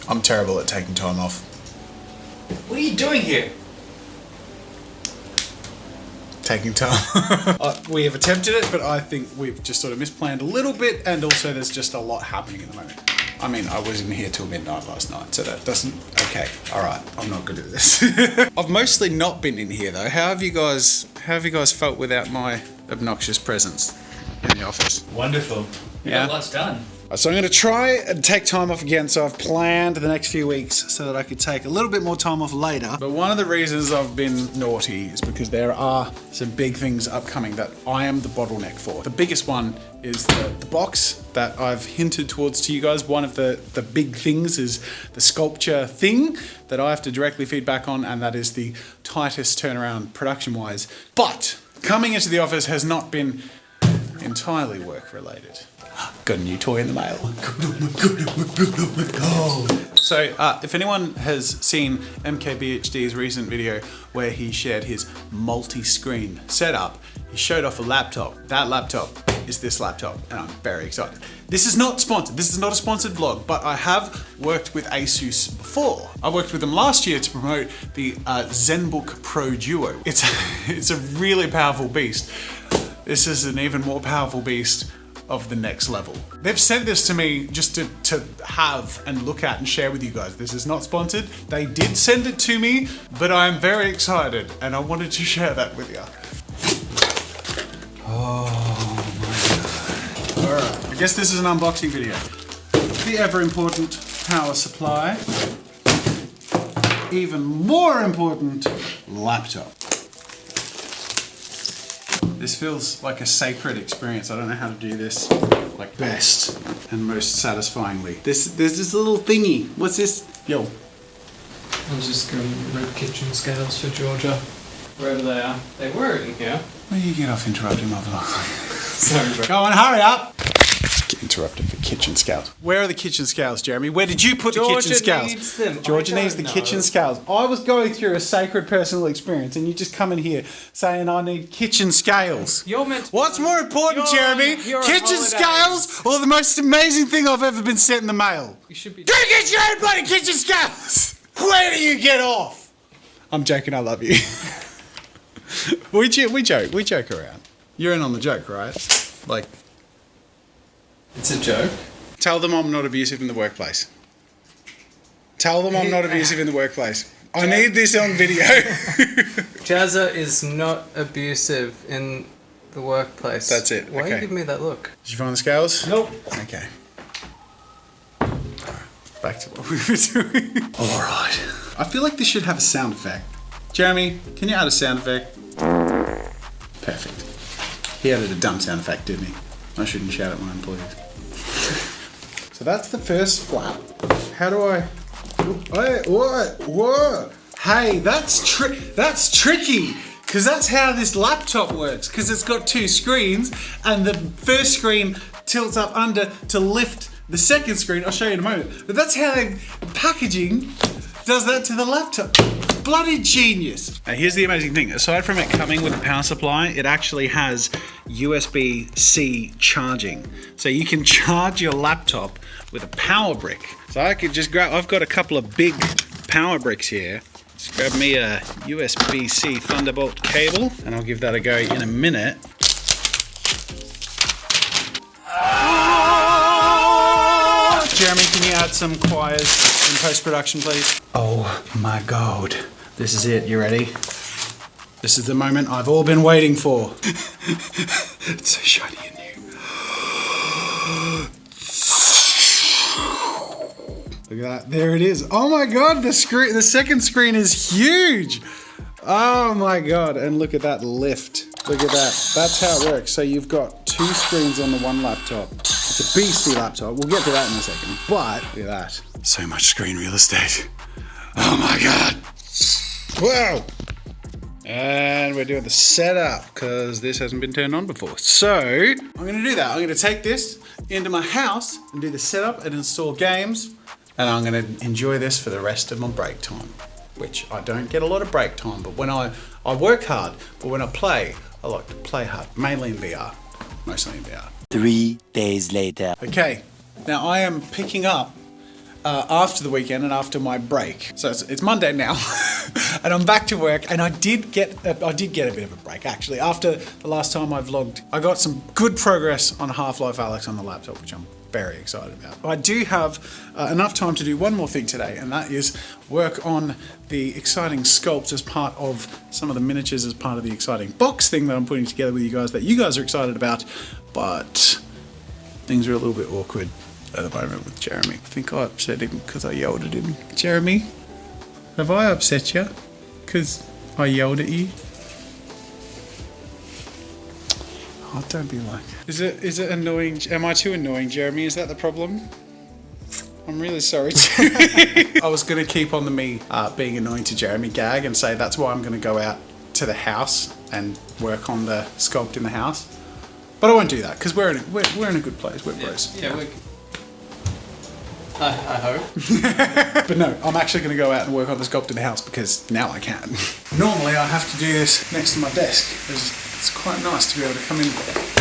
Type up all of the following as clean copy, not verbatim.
I'm terrible at taking time off. What are you doing here? Taking time. We have attempted it, but I think we've just sort of misplanned a little bit, and also there's just a lot happening at the moment. I mean, I was in here till midnight last night, so that doesn't... Okay, alright, I'm not good at this. I've mostly not been in here though. How have you guys felt without my obnoxious presence in the office? Wonderful. Yeah. Lots done. So I'm going to try and take time off again. So I've planned the next few weeks so that I could take a little bit more time off later. But one of the reasons I've been naughty is because there are some big things upcoming that I am the bottleneck for. The biggest one is the box that I've hinted towards to you guys. One of the big things is the sculpture thing that I have to directly feed back on, and that is the tightest turnaround production-wise. But coming into the office has not been entirely work-related. Got a new toy in the mail. So if anyone has seen MKBHD's recent video where he shared his multi-screen setup, he showed off a laptop. That laptop is this laptop, and I'm very excited. This is not sponsored. This is not a sponsored vlog, but I have worked with Asus before. I worked with them last year to promote the ZenBook Pro Duo. It's a really powerful beast. This is an even more powerful beast of the next level. They've sent this to me just to have and look at and share with you guys. This is not sponsored. They did send it to me, but I'm very excited and I wanted to share that with you. Oh my God. All right, I guess this is an unboxing video. The ever important power supply. Even more important, laptop. This feels like a sacred experience. I don't know how to do this like best and most satisfyingly. There's this little thingy. What's this? Yo. I'm just going to red kitchen scales for Georgia. Wherever they are. They were in here. Will you get off interrupting my vlog? Sorry, bro. Go on, hurry up. Get interrupted for kitchen scales. Where are the kitchen scales, Jeremy? Where did you put the kitchen scales? Georgia needs them. Georgia needs the kitchen scales. I was going through a sacred personal experience and you just come in here saying I need kitchen scales. You're meant to... What's more important, Jeremy? Kitchen scales or the most amazing thing I've ever been sent in the mail? You should be... Go get your own bloody kitchen scales! Where do you get off? I'm joking, I love you. we joke around. You're in on the joke, right? Like... It's a joke. Tell them I'm not abusive in the workplace. Tell them I'm not abusive in the workplace. I need this on video. Jazza is not abusive in the workplace. That's it. Why okay. are you giving me that look? Did you find the scales? Nope. Okay. Back to what we were doing. Alright. I feel like this should have a sound effect. Jeremy, can you add a sound effect? Perfect. He added a dumb sound effect, didn't he? I shouldn't shout at my employees. So that's the first flap. How do I... What? Hey, that's tricky. Because that's how this laptop works. Because it's got two screens and the first screen tilts up under to lift the second screen. I'll show you in a moment. But that's how packaging does that to the laptop. Bloody genius. Now here's the amazing thing. Aside from it coming with a power supply, it actually has USB-C charging. So you can charge your laptop with a power brick. So I could just grab, I've got a couple of big power bricks here. Just grab me a USB-C Thunderbolt cable and I'll give that a go in a minute. Jeremy, can you add some choirs in post-production, please? Oh my God. This is it. You ready? This is the moment I've all been waiting for. It's so shiny and new. Look at that. There it is. Oh my God. The second screen is huge. Oh my God. And look at that lift. Look at that. That's how it works. So you've got two screens on the one laptop. It's a beastly laptop. We'll get to that in a second. But look at that. So much screen real estate. Oh my God. Wow. And we're doing the setup because this hasn't been turned on before. So I'm going to do that. I'm going to take this into my house and do the setup and install games. And I'm going to enjoy this for the rest of my break time, which I don't get a lot of break time. But when I work hard, but when I play, I like to play hard, mainly in VR, mostly in VR. 3 days later. Okay, now I am picking up after the weekend and after my break. So it's Monday now, and I'm back to work. And I did get a bit of a break actually. After the last time I vlogged, I got some good progress on Half-Life Alyx on the laptop, which I'm very excited about. I do have enough time to do one more thing today, and that is work on the exciting sculpts as part of some of the miniatures, as part of the exciting box thing that I'm putting together with you guys that you guys are excited about. But things are a little bit awkward at the moment with Jeremy. I think I upset him because I yelled at him. Jeremy, have I upset you because I yelled at you? Oh, don't be like... Is it annoying? Am I too annoying, Jeremy? Is that the problem? I'm really sorry. I was going to keep on the me being annoying to Jeremy gag and say that's why I'm going to go out to the house and work on the sculpt in the house. But I won't do that because we're in a good place. We're bros. Yeah, I hope. But no, I'm actually going to go out and work on the sculpt in the house because now I can. Normally I have to do this next to my desk. It's quite nice to be able to come in,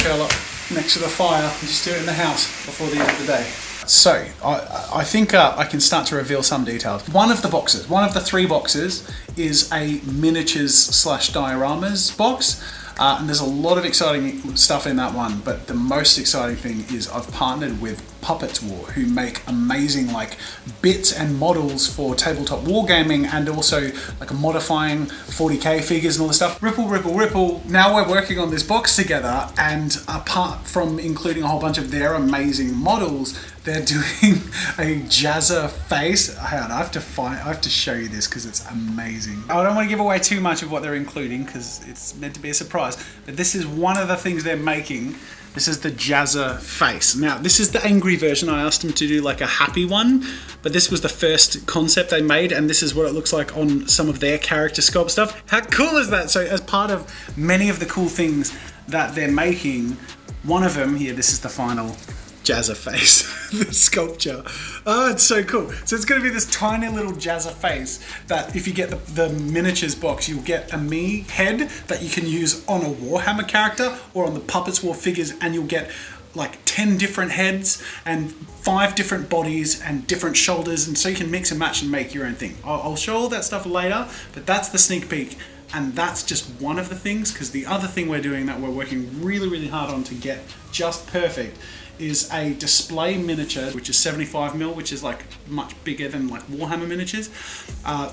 curl up next to the fire and just do it in the house before the end of the day. So, I think I can start to reveal some details. One of the 3 boxes is a miniatures / dioramas box. And there's a lot of exciting stuff in that one, but the most exciting thing is I've partnered with Puppets War, who make amazing like bits and models for tabletop wargaming and also like modifying 40k figures and all this stuff. Ripple. Now we're working on this box together, and apart from including a whole bunch of their amazing models, they're doing a Jazza face. Hang on, I have to show you this because it's amazing. I don't want to give away too much of what they're including because it's meant to be a surprise, but this is one of the things they're making. This is the Jazza face. Now, this is the angry version. I asked them to do like a happy one, but this was the first concept they made, and this is what it looks like on some of their character sculpt stuff. How cool is that? So as part of many of the cool things that they're making, one of them here, this is the final Jazza face, the sculpture. Oh, it's so cool. So it's going to be this tiny little Jazza face that if you get the miniatures box, you'll get a me head that you can use on a Warhammer character or on the Puppets War figures, and you'll get like 10 different heads and 5 different bodies and different shoulders, and so you can mix and match and make your own thing. I'll show all that stuff later, but that's the sneak peek. And that's just one of the things, because the other thing we're doing that we're working really hard on to get just perfect is a display miniature, which is 75mm, which is like much bigger than like Warhammer miniatures,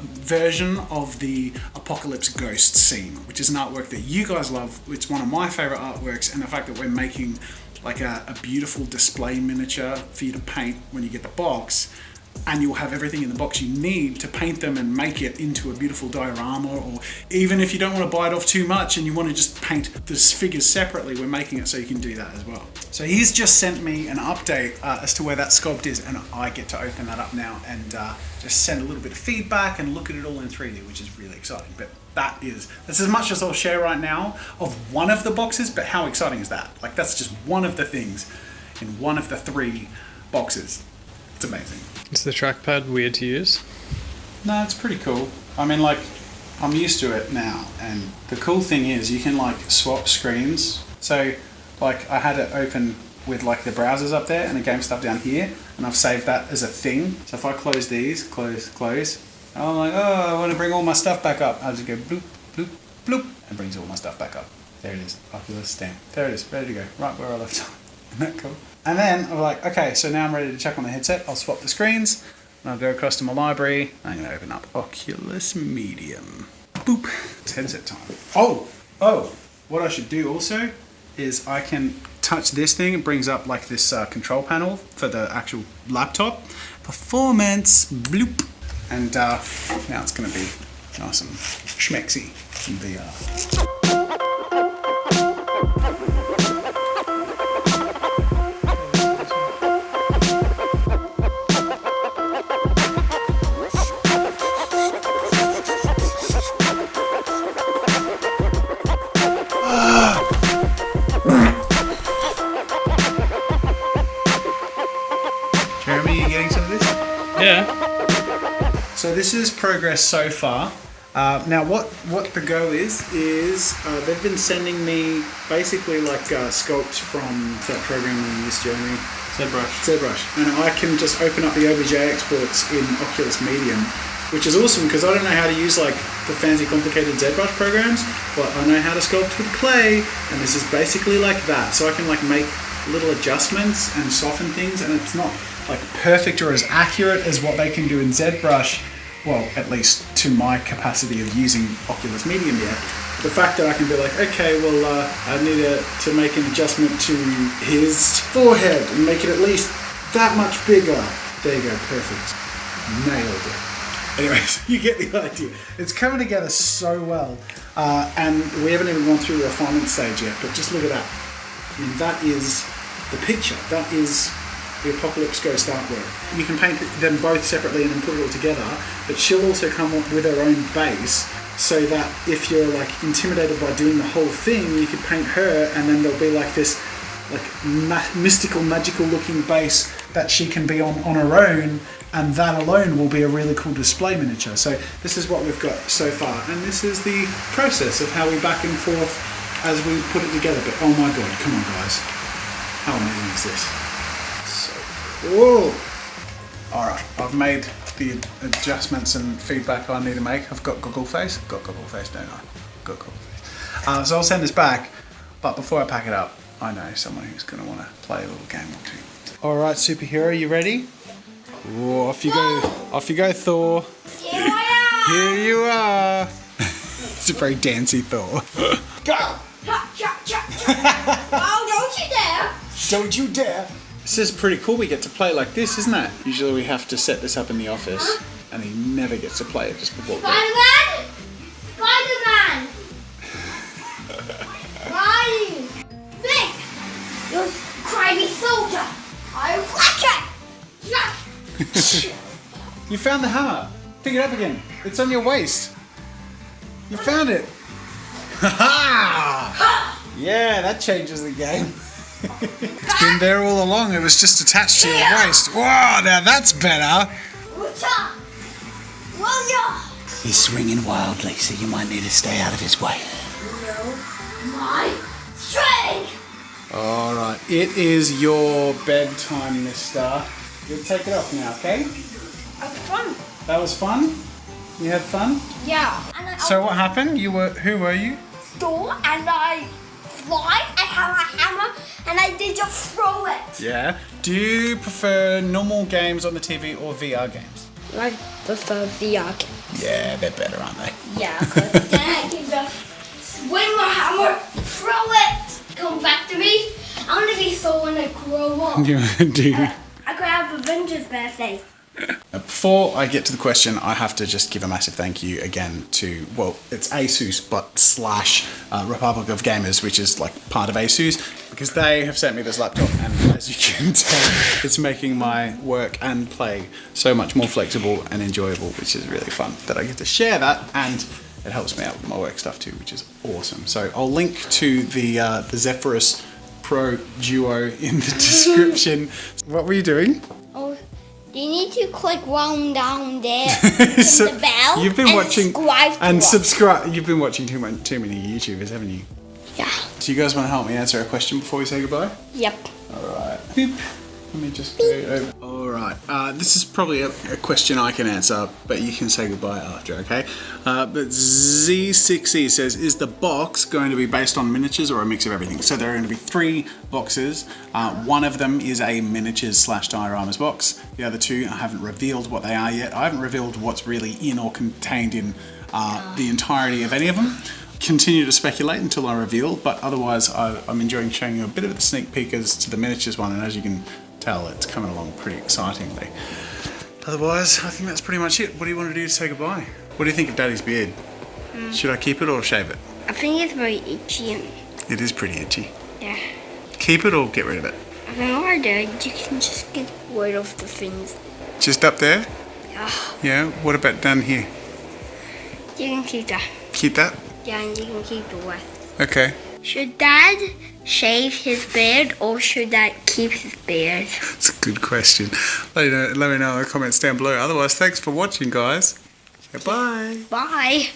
version of the Apocalypse Ghost scene, which is an artwork that you guys love. It's one of my favorite artworks, and the fact that we're making like a beautiful display miniature for you to paint when you get the box, and you'll have everything in the box you need to paint them and make it into a beautiful diorama, or even if you don't want to bite off too much and you want to just paint the figures separately, we're making it so you can do that as well. So he's just sent me an update as to where that sculpt is, and I get to open that up now and just send a little bit of feedback and look at it all in 3D, which is really exciting. But that's as much as I'll share right now of one of the boxes, but how exciting is that? Like, that's just one of the things in one of the 3 boxes. It's amazing. Is the trackpad weird to use? No, it's pretty cool. I mean, like, I'm used to it now, and the cool thing is you can like swap screens. So like I had it open with like the browsers up there and the game stuff down here, and I've saved that as a thing. So if I close these, close, and I'm like, oh, I want to bring all my stuff back up, I'll just go bloop, bloop, bloop, and brings all my stuff back up. There it is, Oculus stamp. There it is, ready to go, right where I left off. Isn't that cool? And then I'm like, okay, so now I'm ready to check on the headset. I'll swap the screens, and I'll go across to my library. I'm going to open up Oculus Medium. Boop. It's headset time. Oh, what I should do also is I can touch this thing. It brings up like this control panel for the actual laptop. Performance, bloop. And now it's going to be nice and schmexy in VR. Jeremy, you getting some of this? Yeah. So this is progress so far. Now what the go is they've been sending me basically like sculpts from that program we used, Jeremy. ZBrush. And I can just open up the OBJ exports in Oculus Medium, which is awesome because I don't know how to use like the fancy complicated ZBrush programs, but I know how to sculpt with clay, and this is basically like that. So I can like make little adjustments and soften things, and it's not like perfect or as accurate as what they can do in ZBrush. Well, at least to my capacity of using Oculus Medium yet. The fact that I can be like, okay, well, I need to make an adjustment to his forehead and make it at least that much bigger. There you go, perfect. Nailed it. Anyways, you get the idea. It's coming together so well. And we haven't even gone through the refinement stage yet, but just look at that. I mean, that is the picture. That is the Apocalypse Ghost artwork. You can paint them both separately and then put it all together, but she'll also come up with her own base, so that if you're like intimidated by doing the whole thing, you could paint her, and then there'll be like this like mystical, magical looking base that she can be on her own, and that alone will be a really cool display miniature. So this is what we've got so far, and this is the process of how we back and forth as we put it together. But oh my god, come on guys, how amazing is this? So cool. Alright, I've made the adjustments and feedback I need to make. I've got Google Face. Got Google Face, don't I? Got Google Face. So I'll send this back, but before I pack it up, I know someone who's going to want to play a little game or two. Alright, superhero, you ready? Whoa, off you go, Thor. Here I am! Here you are! It's a very dancey Thor. Go! Oh, don't you dare! Don't you dare! This is pretty cool. We get to play like this, isn't it? Usually we have to set this up in the office, and he never gets to play it just before. Spider-Man! Spider-Man! Why? Big! You crybaby soldier! I whack it! You found the hammer. Pick it up again. It's on your waist. You found it. Ha! Yeah, that changes the game. It's been there all along. It was just attached to your waist. Wow, now that's better. He's swinging wildly, so you might need to stay out of his way. My strength! Alright, it is your bedtime, mister. You'll take it off now, okay? That was fun. That was fun? You had fun? Yeah. And So what happened? Who were you? Store and I fly, I have a hammer, and I did just throw it. Yeah. Do you prefer normal games on the TV or VR games? I prefer VR games. Yeah, they're better, aren't they? Yeah, because then I can just swing my hammer, throw it, come back to me. I want to be so when I grow up. Do. I could have Avengers birthday. Before I get to the question, I have to just give a massive thank you again to, well, it's ASUS, but / Republic of Gamers, which is like part of ASUS, because they have sent me this laptop, and as you can tell, it's making my work and play so much more flexible and enjoyable, which is really fun that I get to share that, and it helps me out with my work stuff too, which is awesome. So I'll link to the Zephyrus Pro Duo in the description. What were you doing? Oh, you need to click down there. So the bell. You've been watching subscribe. You've been watching too many YouTubers, haven't you? Yeah. Do you guys want to help me answer a question before we say goodbye? Yep. All right. Beep. Let me just go over. All right. This is probably a question I can answer, but you can say goodbye after, okay? But Z6E says, is the box going to be based on miniatures or a mix of everything? So there are going to be 3 boxes. One of them is a miniatures / dioramas box. The other 2, I haven't revealed what they are yet. I haven't revealed what's really in or contained in the entirety of any of them. Continue to speculate until I reveal, but otherwise I'm enjoying showing you a bit of a sneak peek as to the miniatures one, and as you can tell, it's coming along pretty excitingly. Otherwise, I think that's pretty much it. What do you want to do to say goodbye? What do you think of Daddy's beard? Should I keep it or shave it? I think it's very itchy. It is pretty itchy. Yeah. Keep it or get rid of it? I don't know what I do. You can just get rid of the things. Just up there? Yeah. Yeah, what about down here? You can keep that. Keep that? Yeah, and you can keep the rest. Okay. Should Dad shave his beard or should Dad keep his beard? That's a good question. Let me know in the comments down below. Otherwise, thanks for watching, guys. Bye. Bye.